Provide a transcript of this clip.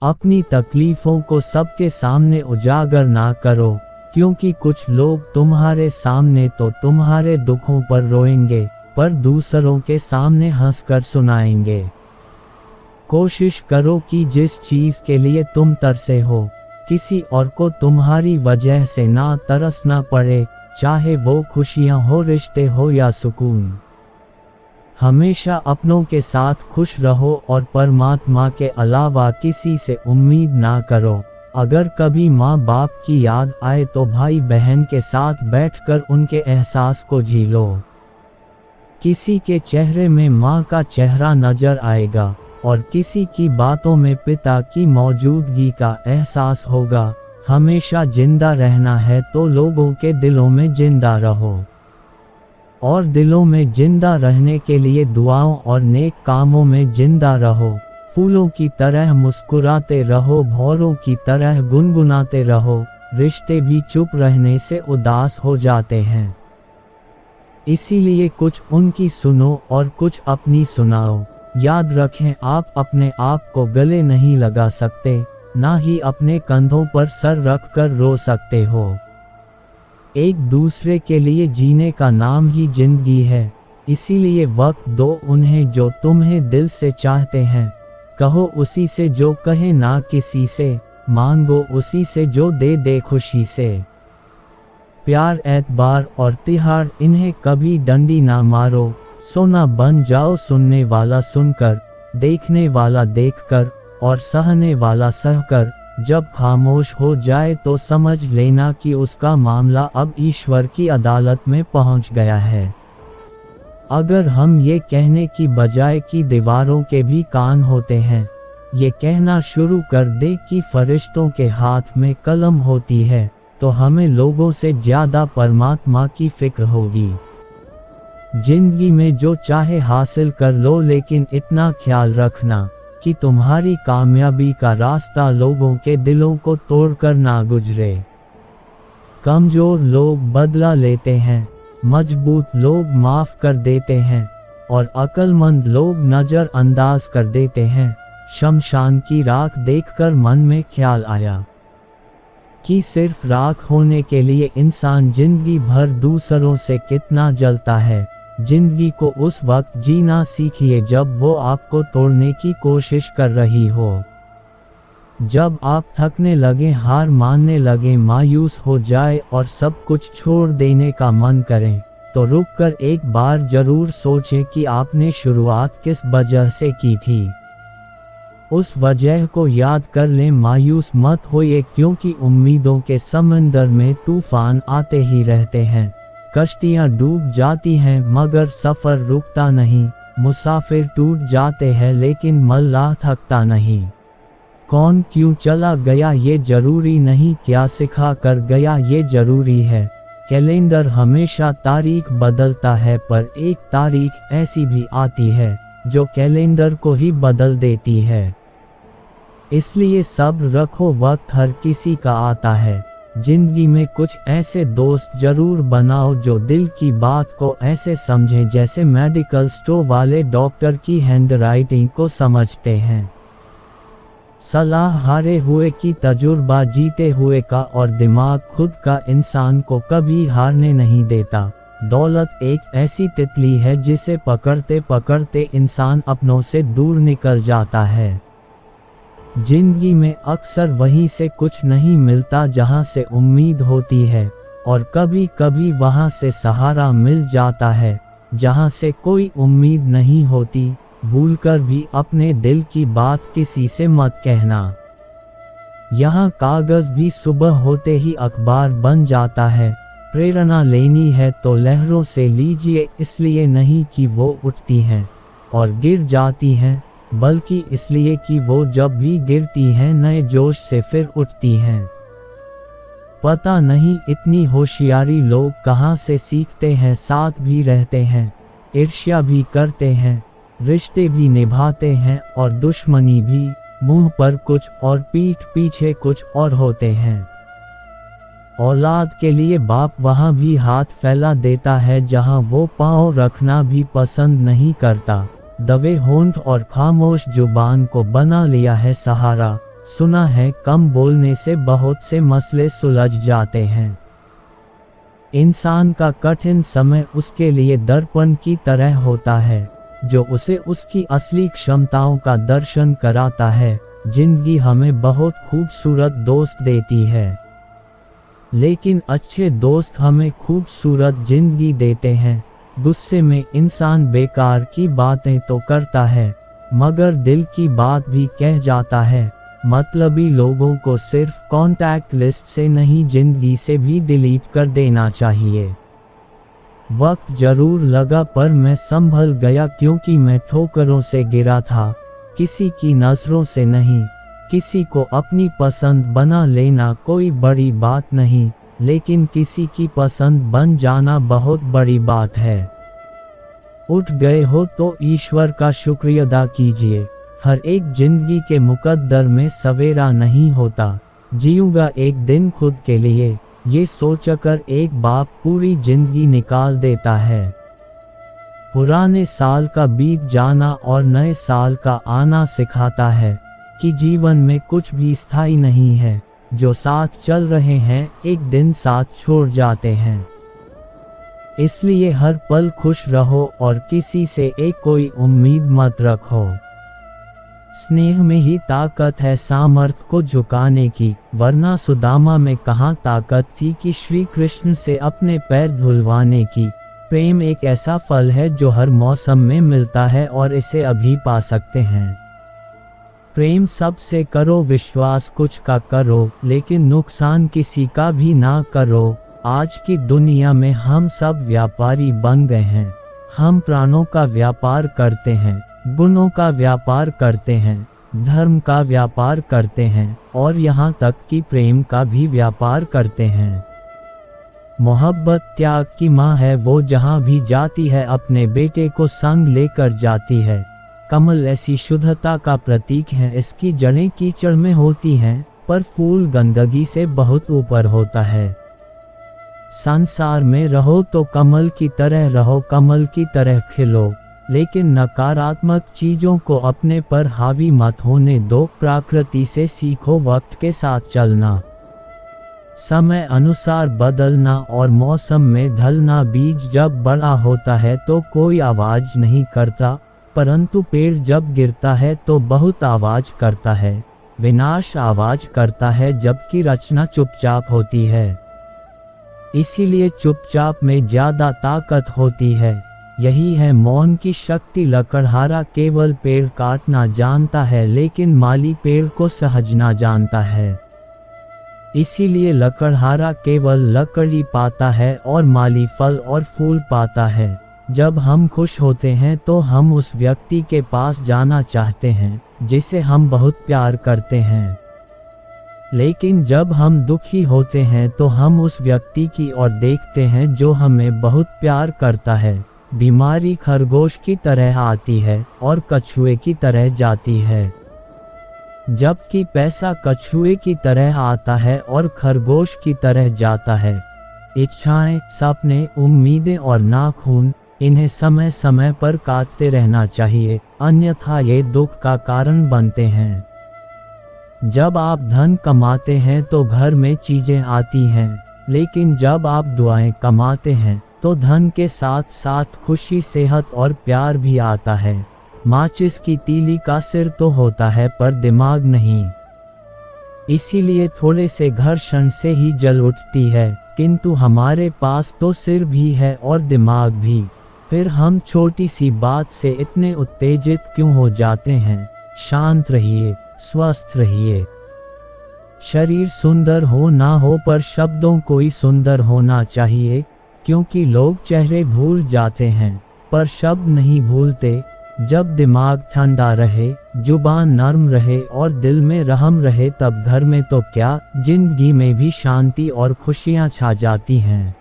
अपनी तकलीफ़ों को सबके सामने उजागर ना करो, क्योंकि कुछ लोग तुम्हारे सामने तो तुम्हारे दुखों पर रोएंगे, पर दूसरों के सामने हंसकर सुनाएंगे। कोशिश करो कि जिस चीज़ के लिए तुम तरसे हो, किसी और को तुम्हारी वजह से ना तरसना पड़े, चाहे वो खुशियाँ हो, रिश्ते हो या सुकून। हमेशा अपनों के साथ खुश रहो और परमात्मा के अलावा किसी से उम्मीद ना करो। अगर कभी माँ बाप की याद आए तो भाई बहन के साथ बैठकर उनके एहसास को जी लो। किसी के चेहरे में माँ का चेहरा नजर आएगा और किसी की बातों में पिता की मौजूदगी का एहसास होगा। हमेशा जिंदा रहना है तो लोगों के दिलों में जिंदा रहो, और दिलों में जिंदा रहने के लिए दुआओं और नेक कामों में जिंदा रहो। फूलों की तरह मुस्कुराते रहो, भौरों की तरह गुनगुनाते रहो। रिश्ते भी चुप रहने से उदास हो जाते हैं, इसीलिए कुछ उनकी सुनो और कुछ अपनी सुनाओ। याद रखें, आप अपने आप को गले नहीं लगा सकते, ना ही अपने कंधों पर सर रख कर रो सकते हो। एक दूसरे के लिए जीने का नाम ही जिंदगी है, इसीलिए वक्त दो उन्हें जो तुम्हें दिल से चाहते हैं। कहो उसी से जो कहे ना किसी से, मांगो उसी से जो दे दे खुशी से। प्यार, एतबार और तिहार, इन्हें कभी डंडी ना मारो। सोना बन जाओ सुनने वाला सुनकर, देखने वाला देखकर और सहने वाला सहकर। जब खामोश हो जाए तो समझ लेना कि उसका मामला अब ईश्वर की अदालत में पहुंच गया है। अगर हम ये कहने की बजाय कि दीवारों के भी कान होते हैं, ये कहना शुरू कर दे कि फरिश्तों के हाथ में कलम होती है, तो हमें लोगों से ज़्यादा परमात्मा की फिक्र होगी। जिंदगी में जो चाहे हासिल कर लो, लेकिन इतना ख्याल रखना कि तुम्हारी कामयाबी का रास्ता लोगों के दिलों को तोड़कर ना गुजरे। कमज़ोर लोग बदला लेते हैं, मजबूत लोग माफ़ कर देते हैं और अक्लमंद लोग नज़रअंदाज कर देते हैं। शमशान की राख देखकर मन में ख्याल आया कि सिर्फ राख होने के लिए इंसान जिंदगी भर दूसरों से कितना जलता है। जिंदगी को उस वक्त जीना सीखिए जब वो आपको तोड़ने की कोशिश कर रही हो। जब आप थकने लगे, हार मानने लगे, मायूस हो जाए और सब कुछ छोड़ देने का मन करें, तो रुककर एक बार जरूर सोचें कि आपने शुरुआत किस वजह से की थी। उस वजह को याद कर लें। मायूस मत होइए, क्योंकि उम्मीदों के समंदर में तूफान आते ही रहते हैं। कश्तियाँ डूब जाती हैं मगर सफ़र रुकता नहीं। मुसाफिर टूट जाते हैं लेकिन मल्लाह थकता नहीं। कौन क्यों चला गया ये ज़रूरी नहीं, क्या सिखा कर गया ये ज़रूरी है। कैलेंडर हमेशा तारीख बदलता है, पर एक तारीख ऐसी भी आती है जो कैलेंडर को ही बदल देती है। इसलिए सब्र रखो, वक्त हर किसी का आता है। जिंदगी में कुछ ऐसे दोस्त जरूर बनाओ जो दिल की बात को ऐसे समझें जैसे मेडिकल स्टोर वाले डॉक्टर की हैंडराइटिंग को समझते हैं। सलाह हारे हुए की, तजुर्बा जीते हुए का, और दिमाग खुद का इंसान को कभी हारने नहीं देता। दौलत एक ऐसी तितली है जिसे पकड़ते पकड़ते इंसान अपनों से दूर निकल जाता है। जिंदगी में अक्सर वहीं से कुछ नहीं मिलता जहां से उम्मीद होती है, और कभी कभी वहां से सहारा मिल जाता है जहां से कोई उम्मीद नहीं होती। भूलकर भी अपने दिल की बात किसी से मत कहना। यहाँ कागज़ भी सुबह होते ही अखबार बन जाता है। प्रेरणा लेनी है तो लहरों से लीजिए, इसलिए नहीं कि वो उठती हैं और गिर जाती हैं, बल्कि इसलिए कि वो जब भी गिरती हैं नए जोश से फिर उठती हैं। पता नहीं इतनी होशियारी लोग कहाँ से सीखते हैं, साथ भी रहते हैं, ईर्ष्या भी करते हैं, रिश्ते भी निभाते हैं और दुश्मनी भी। मुंह पर कुछ और पीठ पीछे कुछ और होते हैं। औलाद के लिए बाप वहाँ भी हाथ फैला देता है जहाँ वो पाँव रखना भी पसंद नहीं करता। दबे होंठ और खामोश जुबान को बना लिया है सहारा, सुना है कम बोलने से बहुत से मसले सुलझ जाते हैं। इंसान का कठिन समय उसके लिए दर्पण की तरह होता है, जो उसे उसकी असली क्षमताओं का दर्शन कराता है। जिंदगी हमें बहुत खूबसूरत दोस्त देती है, लेकिन अच्छे दोस्त हमें खूबसूरत जिंदगी देते हैं। गुस्से में इंसान बेकार की बातें तो करता है, मगर दिल की बात भी कह जाता है। मतलबी लोगों को सिर्फ कॉन्टैक्ट लिस्ट से नहीं, जिंदगी से भी डिलीट कर देना चाहिए। वक्त जरूर लगा पर मैं संभल गया, क्योंकि मैं ठोकरों से गिरा था, किसी की नजरों से नहीं। किसी को अपनी पसंद बना लेना कोई बड़ी बात नहीं, लेकिन किसी की पसंद बन जाना बहुत बड़ी बात है। उठ गए हो तो ईश्वर का शुक्रिया अदा कीजिए। हर एक जिंदगी के मुकद्दर में सवेरा नहीं होता। जीऊंगा एक दिन खुद के लिए, ये सोचकर एक बाप पूरी जिंदगी निकाल देता है। पुराने साल का बीत जाना और नए साल का आना सिखाता है कि जीवन में कुछ भी स्थायी नहीं है। जो साथ चल रहे हैं एक दिन साथ छोड़ जाते हैं। इसलिए हर पल खुश रहो और किसी से एक कोई उम्मीद मत रखो। स्नेह में ही ताकत है सामर्थ्य को झुकाने की, वरना सुदामा में कहाँ ताकत थी कि श्री कृष्ण से अपने पैर धुलवाने की। प्रेम एक ऐसा फल है जो हर मौसम में मिलता है और इसे अभी पा सकते हैं। प्रेम सबसे करो विश्वास, कुछ का करो लेकिन नुकसान किसी का भी ना करो। आज की दुनिया में हम सब व्यापारी बन गए हैं। हम प्राणों का व्यापार करते हैं, गुणों का व्यापार करते हैं, धर्म का व्यापार करते हैं और यहाँ तक कि प्रेम का भी व्यापार करते हैं। मोहब्बत त्याग की माँ है, वो जहाँ भी जाती है अपने बेटे को संग लेकर जाती है। कमल ऐसी शुद्धता का प्रतीक है, इसकी जड़ें कीचड़ में होती हैं पर फूल गंदगी से बहुत ऊपर होता है। संसार में रहो तो कमल की तरह रहो, कमल की तरह खिलो, लेकिन नकारात्मक चीजों को अपने पर हावी मत होने दो। प्रकृति से सीखो वक्त के साथ चलना, समय अनुसार बदलना और मौसम में ढलना। बीज जब बड़ा होता है तो कोई आवाज नहीं करता, परंतु पेड़ जब गिरता है तो बहुत आवाज करता है। विनाश आवाज करता है जबकि रचना चुपचाप होती है। इसीलिए चुपचाप में ज्यादा ताकत होती है। यही है मौन की शक्ति। लकड़हारा केवल पेड़ काटना जानता है, लेकिन माली पेड़ को सहजना जानता है। इसीलिए लकड़हारा केवल लकड़ी पाता है और माली फल और फूल पाता है। जब हम खुश होते हैं तो हम उस व्यक्ति के पास जाना चाहते हैं जिसे हम बहुत प्यार करते हैं, लेकिन जब हम दुखी होते हैं तो हम उस व्यक्ति की ओर देखते हैं जो हमें बहुत प्यार करता है। बीमारी खरगोश की तरह आती है और कछुए की तरह जाती है, जबकि पैसा कछुए की तरह आता है और खरगोश की तरह जाता है। इच्छाएं, सपने, उम्मीदें और नाखून, इन्हें समय समय पर काटते रहना चाहिए, अन्यथा ये दुख का कारण बनते हैं। जब आप धन कमाते हैं तो घर में चीजें आती हैं, लेकिन जब आप दुआएं कमाते हैं तो धन के साथ साथ खुशी, सेहत और प्यार भी आता है। माचिस की तीली का सिर तो होता है पर दिमाग नहीं, इसीलिए थोड़े से घर्षण से ही जल उठती है, किंतु हमारे पास तो सिर भी है और दिमाग भी। फिर हम छोटी सी बात से इतने उत्तेजित क्यों हो जाते हैं? शांत रहिए, स्वस्थ रहिए। शरीर सुंदर हो ना हो पर शब्दों को ही सुंदर होना चाहिए, क्योंकि लोग चेहरे भूल जाते हैं पर शब्द नहीं भूलते। जब दिमाग ठंडा रहे, जुबान नर्म रहे और दिल में रहम रहे, तब घर में तो क्या, जिंदगी में भी शांति और खुशियां छा जाती हैं।